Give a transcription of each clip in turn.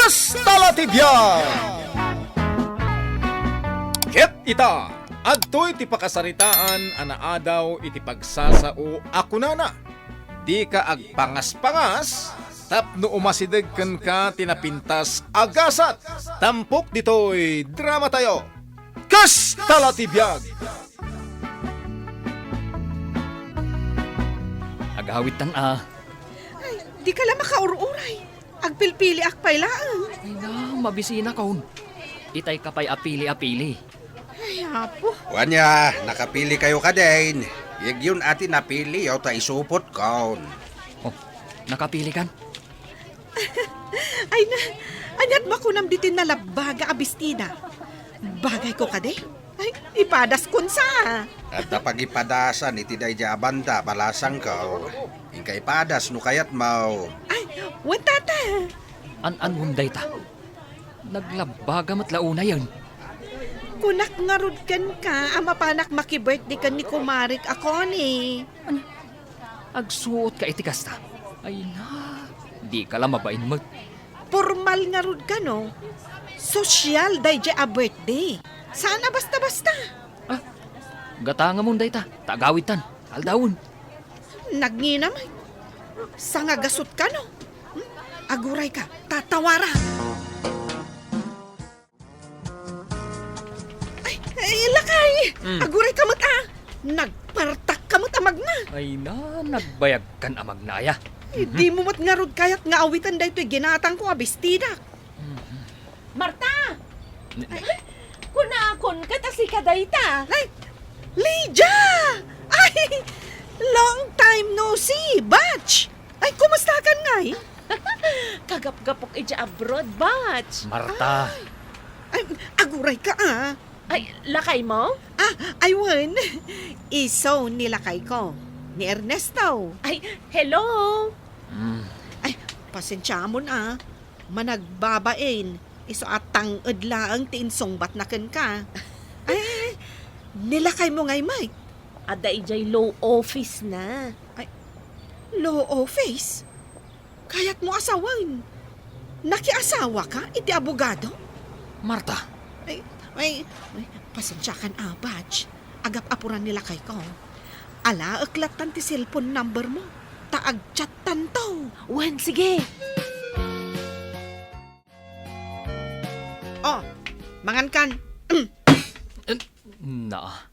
Kastalatibyan! Ket ita, adtoy ti pakasaritaan anaadaw iti pagsasao ako nana. Di ka agpangas-pangas, tapno umasideg ken ka tinapintas agasat. Tampok ditoy drama tayo. Kastalatibyan! Agawit tan Ay, di ka lang makaururay. Agpilpili akpay lang. Ay na, mabisina kaun. Itay kapay apili-apili. Ay, apo. Wanya, nakapili kayo ka din. Yag yun atin napili, yaw ta isupot kaon. Oh, nakapili kan? Ay na, anyat makunam ditin na labaga abistina. Bagay ko ka de. Ay, ipadas kun sa. At napagipadasan iti day banda balasang kao. Ingkay padas no kayat mau. Ay, wantata. An hunday ta. Naglabaga matlauna yun. Kunak nga rod kan ka, ama panak makibirthday kan ni Kumarik ako ni. Agsuot ka iti kasta. Ay na, di ka lang mabain mag. Formal nga rod ka no. Social day a birthday. Sana basta-basta. Gata nga munday ta, tagawitan, aldawon. Nagninamay. Sa nga gasot ka no. Aguray ka, tatawara. Ay, lakay. Aguray ka mata. Nagpartak ka mata magna. Ay na, nagbayag kan amag naya. Di mo mat nga rod kayat nga awitan da ito'y ginatang ko abistida. Marta! Kunakon ka tasi ka dayta. Ay, Lydia! Ay, long time no see, batch. Ay, kumusta ka ngay? Kagap-gapok ija abroad, batch. Marta, Ay, aguray ka ah. Ay, lakay mo? Aywan. Iso nilakay ko. Ni Ernesto. Ay, hello! Ay, pasensya mo na. Managbabain. Iso atang adlaang tiinsong bat na ken ka. Ay, nilakay mo ngay, Mike. Ada ijay low office na. Law office? Kayat mo asawan. Nakiasawa ka? Iti abogado? Marta. Ay, pasensya kan batch. Agap apuran nila kay ko. Ala, aklatan ti cellphone number mo. Taag-chatan to. Wan, sige. Oh, mangan kan. Na,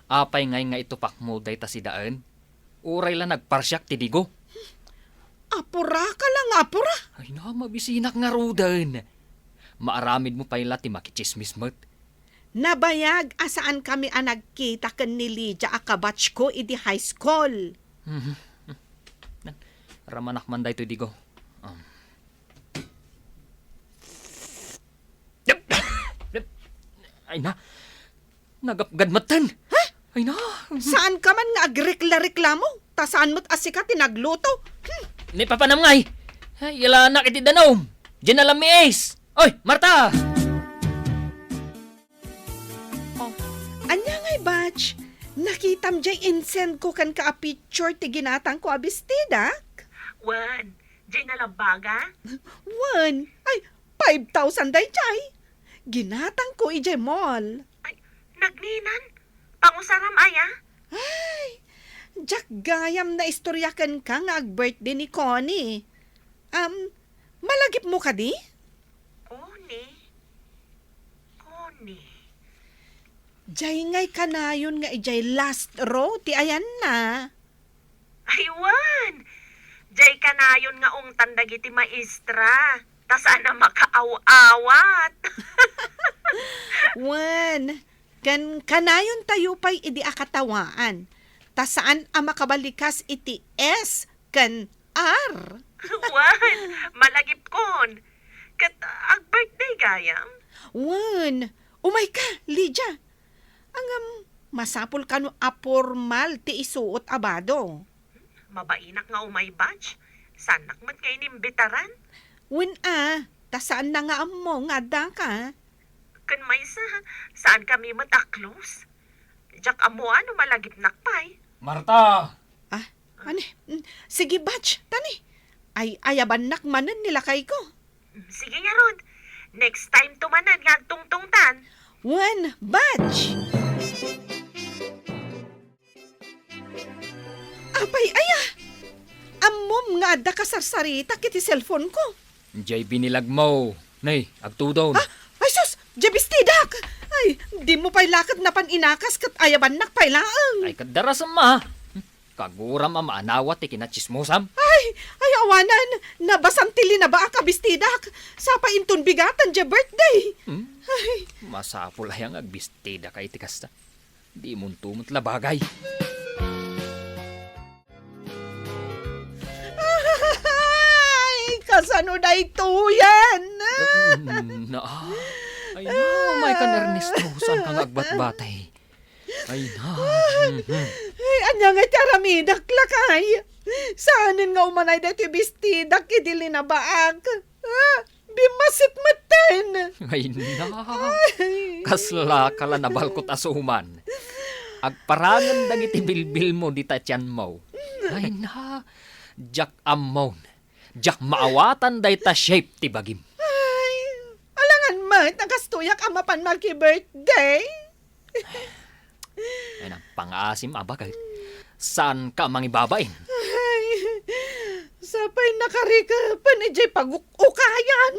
apay ngay nga itupak mo day ta si daan. Uray lang nagparsyak ti digo. Apura ka lang, apura. Ay na, mabisinak nga rudan. Maaramid mo payla ti makichismis mat. Nabayag asaan kami ang nagkita kan ni Lydia akabatch ko iti high school. Ramanak man day to digo. Ay na, nagapgadmatan. Ha? Ay na. Saan ka man nga agrekla-reklamo? Ta saan mo't asika tinagluto? Ni papanam ngay. Ay, yala anak iti danom. Diyan alam mi ace. Oy, Marta! Anya ngay batch, nakitam jay insend ko kan ka a picture ti ginatang ko abistida. Wan, jay nalambaga? Wan, ay 5,000 day jay. Ginatang ko ijay mall. Ay, nagninan? Pangusaram aya? Ay, jak gayam na istoryakan ka nga ag-birthday ni Connie. Malagip mo ka di? Koni. Jay ngay kanayon nga ijay last row ti ayan na. Aywan! Jay kanayon nga ungtan dagiti maestra. Ta sana makaaw-awat. Wan, kanayon tayo pa'y idi akatawaan. Ta saan ang makabalikas iti S kan R. Wan, malagip kon. Kat ag-birthday gayam. Wan, umay ka, Lydia. Ang masapol ka no apormal ti isuot abado. Mabainak nga umay batch. Sanak man kayo nimbitaran. Wan ta saan na nga mo nga da ka? Kan may saan kami mataklos? Jak amuan o malagip nakpay. Marta! Sige, batch, tani. Ay ayaban nakmanan nila kay ko. Sige nga, Rod. Next time tumanan nga tungtungtan. One, batch! Apay, aya! Amom nga adda kasarsarita kiti cellphone ko. Jay binilag mo. Nay, agtudon. Ah, ay sus! Jabistidak! Ay, di mo pa'y lakad na paninakas kat ayaban nak pa'y laang. Ay, kadaras ma. Kaguram ama anawat ikinachismosam. Ay, awanan! Nabasantili na ba ang kabistidak? Sa painton bigatan dya birthday. Ay, Masapul hayang agbistida kay tikasta. Di muntumot labagay. ay kasano na ito yan? Na, ay na, may kan Ernesto, saan kang agbat-batay? Ay na, Ay, anya nga taramidak lakay. Saanin nga umanay dito bistidak idili na baag. Bimasit matan. ay na. Kasla kala na balkot asuman. Agparangan dagiti bilbil mo di tatyan mo. Ay na, jak amon. Jak maawatan day ta shape ti bagim. Ay, alangan mat, nagastuyak ang mapanmal ki birthday. Ay na, pangasim abagay. Saan ka mangibabain? Ay, sapay nakarika pa ni Jay pagukayan.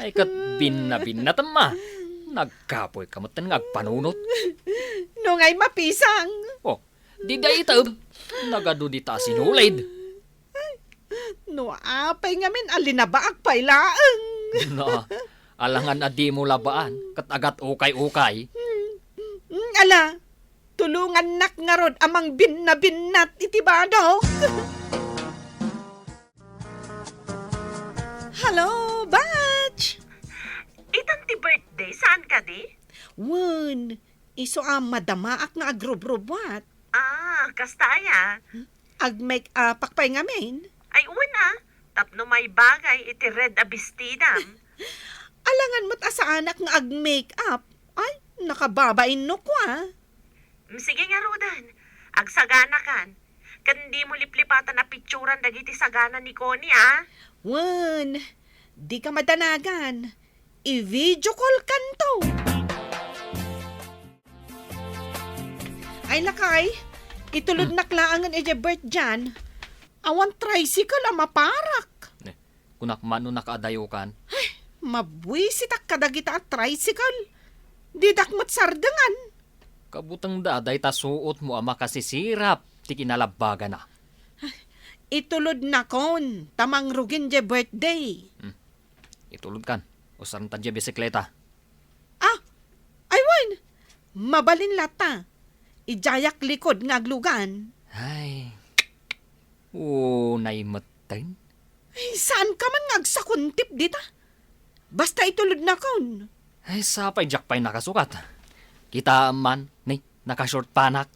Ay kat binabinatan ma. Nagkapoy kamutan ngagpanunot. Nungay mapisang. Oh, di da itab. Nagadudita sinulid. No, apay ngamin alinabaak pa'y laang. Na, alangan adi mo labaan. Kat agat ukay-ukay. Ala, tulungan nak nga rod amang binnat itibadok. Hello, Batch! Itan ti birthday, saan ka di? Wan, iso madamaak nga agrub-rubwat. Kastaya. Ag-make pakpay ngamin. Ay, una. Tapno may bagay iti red abistidam. Alangan mo't asa anak nga ag-make up. Ay, nakababain no ko Sige nga, Rodan. Agsagana kan. Kandi mo liplipatan na picturan dagiti sagana ni Connie, Wan, di ka madanagan. I-video call kanto. Ay lakay, itulod naklaangan e Bert dyan. Awan tricycle maparak. Kunak mano nakaadayokan. Mabwisitak kadagita at tricycle. Didakmat sardangan. Kabutang daday ta suot mo ama kasisirap. Ti kinalabaga na. Itulod na kon, tamang rugin je birthday. Itulod kan. Usaran ta dya bisikleta. Aywan, mabalin lata. Ijayak likod ngaglugan. Ay. Naimatin. Ay, saan ka man ngagsakuntip dita? Basta itulod na kon. Ay, sapay jakpay nakasukat. Kita man, nakashort panak.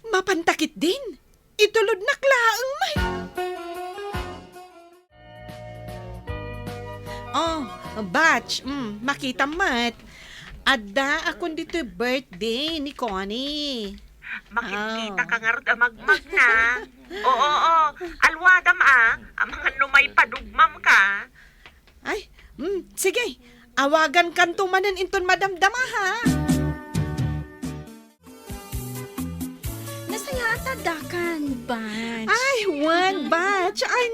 Mapantakit din. Itulod na klaang may. Oh, Batch, makita mat. Adda akong dito birthday ni Connie. Makikita ka nga rod magmag na. Oo. Alwadam, ang mga numay padugmam ka. Ay, sige. Awagan kan tumanan inton madamdama ha. Nasaya atadakan, Batch. Ay, one Batch. Ay,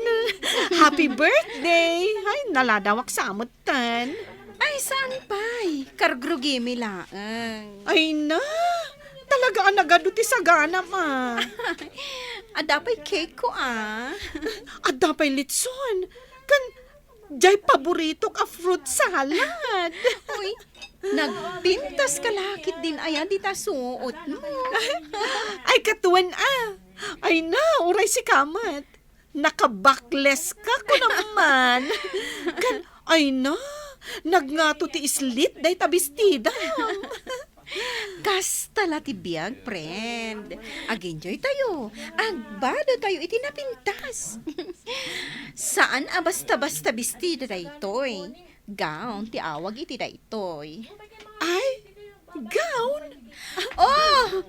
happy birthday. Ay, naladawak sa amutan. Ay, saan pa'y? Kargrugimi laang. Ay na, talaga ang nagaduti sa gana ma. Adapay cake ko, Adda pa'y litson. Kan, jay paborito ka fruit salad. Uy, nagpintas kalakit din ayan di ta suot mo. Ay, katuan Ay na, uray si Kamat. Nakabakles ka ko naman. Kan, ay na, nagngato ti islit day tabistida. Kasta ti biyag, friend. Ag-enjoy tayo. Agbado tayo itinapintas. Saan basta-basta bistida daytoy? Gown, ti awag iti daytoy. Ay, gown? Oh!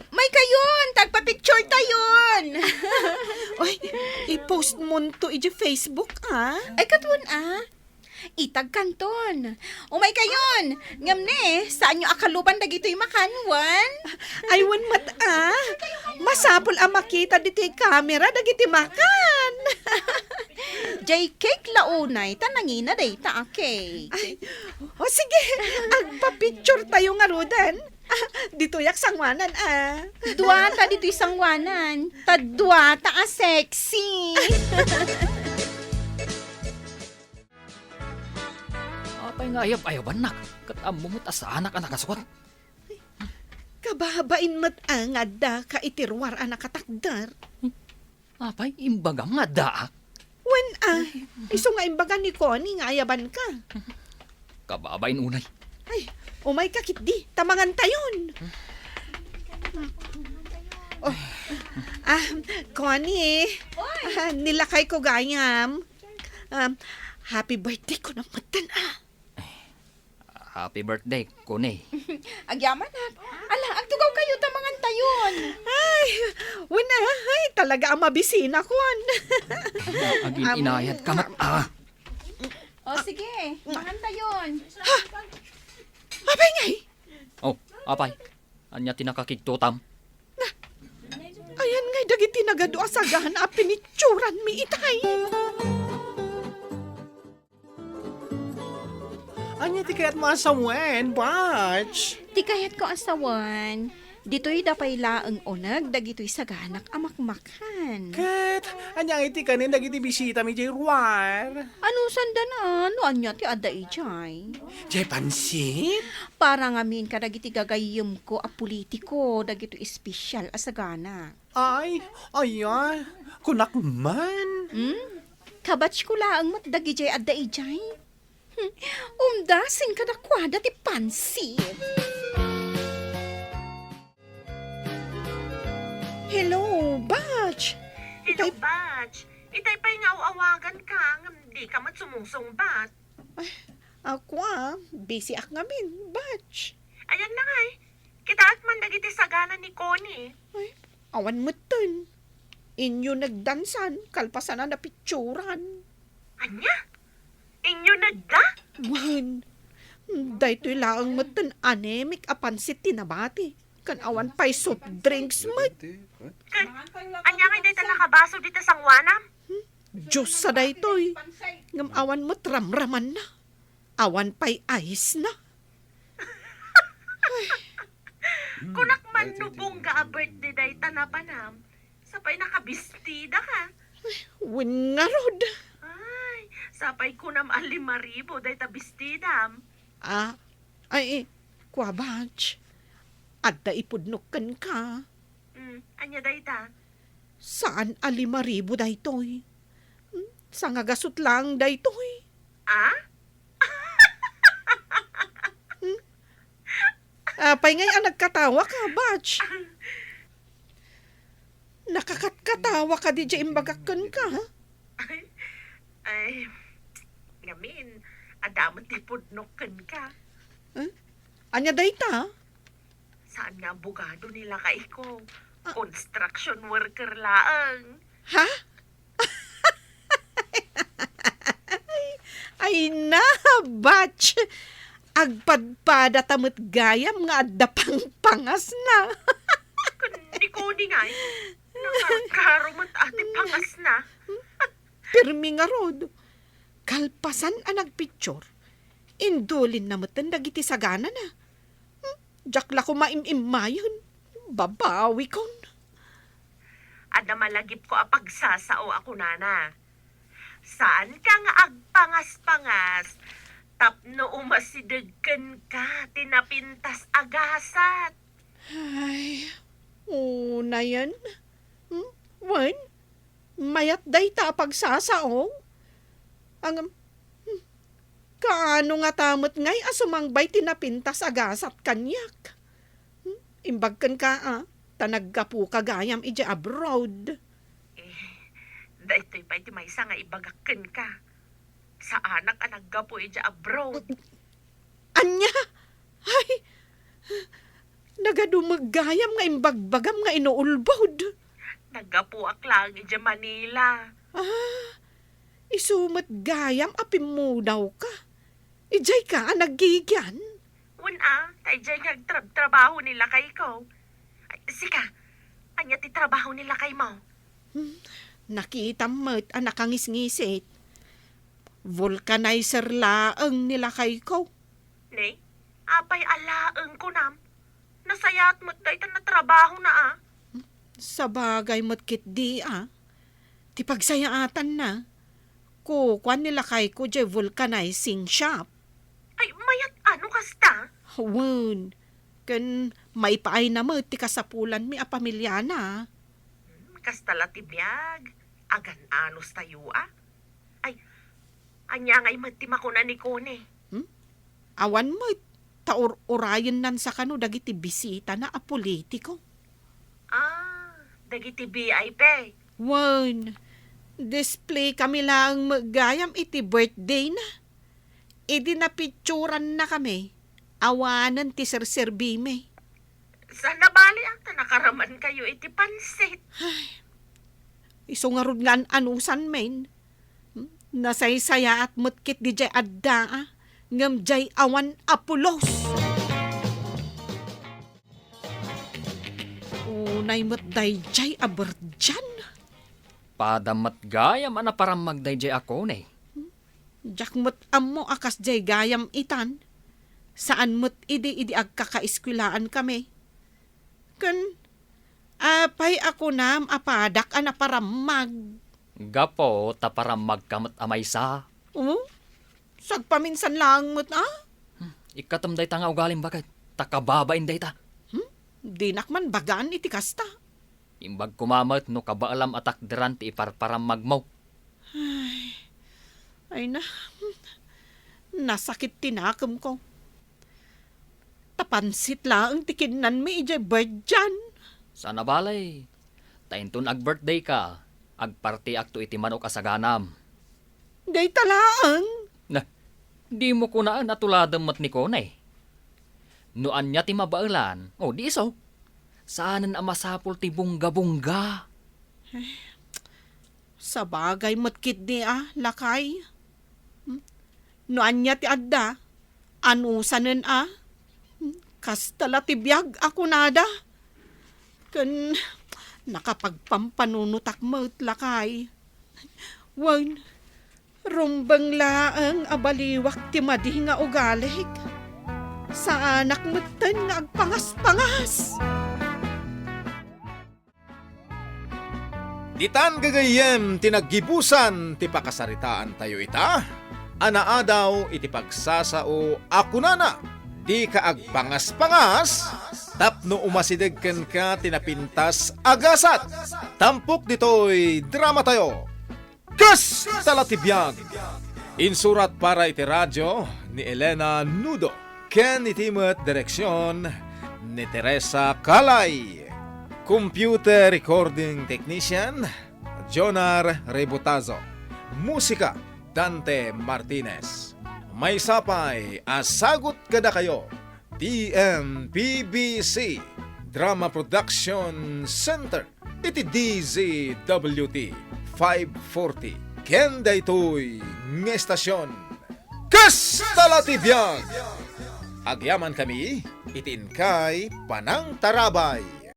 May kayon, tagpa-picture tayon. Oy, i-post mo to iji Facebook, Ay katuan Itag kanton. Umay kayon. Ngam ne, saan nyo akaluban dagito'y makanwan? Aywan masapol ang makita dito yung camera, dagiti makan. Jay cake launay, tanangina day ta cake. O sige, agpa-picture tayo nga rodan. Dito yak sangwanan, Dua ta dito'y sangwanan. Tadwa ta sexy. Apay nga ayab-ayaban nak. Kat amumot asanak ang nakaswat. Kababain mat nga da ka itirwar ang nakatakdar. Apay, imbagam nga daak. Wen iso nga imbagan ni Connie nga ayaban ka. Kababain unay. Ay, umay kakit di, tamangan tayon. Oh, Connie, nilakay ko gayam. Happy birthday ko ng matan, Happy birthday, Kone. Agyaman na. Ala, agtugaw kayo tamangan tayon. Ay, wala, talaga ang mabisina kon. Agin inayad kamat O sige, mangan tayon. Abay ngay, Oh, apay. Anya tinakakigtutam. ayan ngay, dagiti nagado asagahan a pinicturan mi itay. Anya ti kayat masawen, batch. Di kayat ko asawan. Dito'y dapay laang unag, dagito'y saganak amakmakan. Kat, anya iti kanin dagiti bisita mi jay ruar. Ano sandanan? Anya ti ada ijay? Jay pansit? Para ngamin ka dagiti gagayim ko a politiko, dagito'y espesyal a saganak. Ay, ayan. Kunak man. Kabatch ko laang mat dagijay ada ijay. Umdasin ka na kwada ti pansit. Hello, Batch. Hello, Batch. Itay pa'y nga awagan ka, ngam di ka matsumungsungbat. Ako busy ak ngamin, Batch. Ayan na nga Kitaat man dagiti sagana ni Connie. Ay, awan mo ton. Inyo nagdansan, kalpasan na napicturan. Anya? Inyo nagda? Man, daytoy laang mo ton anemic apansit tinabati. Kan awan pa'y soft drinks mat. Anya kay day talakabaso dito sangwanam? Diyos sa daytoy. Ngam awan mo tramraman na. Awan pa'y ice na. Kunak man nubong ga a birthday day tanapanam. Sapay nakabistida ka. Win nga rod. Ay, sapay kunam a 5,000 day tabistidam. Ay, kwa Batch. Adda ipudnukan ka. Anya day ta? Saan a 5,000 daytoy? Sa nga gasot lang daytoy. Pay ngay ang nagkatawa ka, Batch. Nakakatkatawa ka di dya imbagakan ka, ha? Ay, ngamin, adamot ipudnokan ka. Anya dayta? Saan nga bugado nila ka ikaw? Construction worker laang. Ha? Ay na, Batch. Agpadpada tamot gayam nga adda pang pangas na. Kundi ko ni nga, nakakaromat ati pangas na. Pirmi nga rod. Kalpasan ang nagpicture. Indulin na matan dagiti sagana na. Jakla ko maimim-mayon. Babawi kon. Ada malagip ko apagsasao ako nana. Saan ka nga agpangas-pangas? Tapno umasidagkan ka, tinapintas agasat. Ay, una yan. Wan, mayat day ta pagsasaong. Ang, kaano nga tamot ngay asumangbay tinapintas agasat kanyak. Imbagkan ka tanaggapu kagayam ija abroad. Dahito'y pa iti maysa nga ibagakken ka. Sa anak anagga po ija abroad. Anya? Ay, Nagadumaggayam nga imbagbagam nga inuulbod. Nagapuak lang ija Manila. Isumat gayam apimunaw ka. Ijay ka nagigyan. Tayo trabaho nila kay ko. Sika, anya ti trabaho nila kay mo. Nakita mo't anak ang ngisngisit. Vulcanizer laang nila kay ko. Ne, apay alaang ko nam. Nasayat mo't dahi na trabaho na Sa bagay mo't kit di Ti pagsayaatan na. Kukuan nila kay ko jay vulcanizing shop. Ay, mayat ano kasta? Wen, kan may paay na mo ti kasapulan mi a pamilya na. Kasta latibiyag. Agan anos tayo Ay, anya nga imatima ko na ni Kone. Awan mo, taur-urayan nan sa kano dagiti bisita na a politiko. Dagiti VIP. Wen, display kami lang magayam iti birthday na. Idi na picturan na kami. Awanan ti serserbime. Sana bali ata nakaraman kayo iti pansit. Iso nga rod nga anusan men. Nasaysaya at mutkit di jay adda ngam jay awan apulos. Unay mat day jay aberjan. Padamat gayam ana parang magdayjay ako ne. Jak mat ammo akas jay gayam itan. Saan mat idi agkakaeskwilaan kami. Kan apay ako nam apadak ana paramag. Gapo ta parang magkamot amay sa. Sagpaminsan lang mat Ikatam day ta nga ugaling bakit? Takababain day ta. Dinak man bagaan iti kasta. Imbag kumamot no kabaalam atak deran ti iparparam magmaw. Ay na, nasakit tinakam ko. Tapansit lang tikinan mi ijay birthday. Sana balay. Tainton ag birthday ka. Ag party akto iti manok asaganam. Day talaang. Na, di mo ko naan natuladam mat ni Konay. Noan niya ti mabaalan. Di iso. Saanan ang masapol ti bungga-bungga. Sa bagay matkit di lakay. Noan niya ti adda. Anusanen Kastala ti biyag ako nada. Kan nakapagpampanunutak mo't lakay. Wan, rumbang laang abaliwak ti madi nga ugalig. Sa anak mo'tan nga agpangas-pangas. Ditan gagayem tinaggibusan ti pakasaritaan tayo ita. Anaadaw iti pagsasao ako nana. Di ka agpangas-pangas. Tapno umasidegken ka tinapintas agasat. Tampok dito'y drama tayo. Kas talatibiyag. Insurat para iti radyo ni Elena Nudo. Ken itimet direksyon ni Teresa Calay. Computer recording technician, Jonar Rebutazo. Musika, Dante Martinez. May sapay, asagot kada kayo. TMPBC, Drama Production Center. Iti DZWT 540. Kenda ito'y ngestasyon. Kas talatibiyag! Agyaman kami, itin kay Panang Tarabay.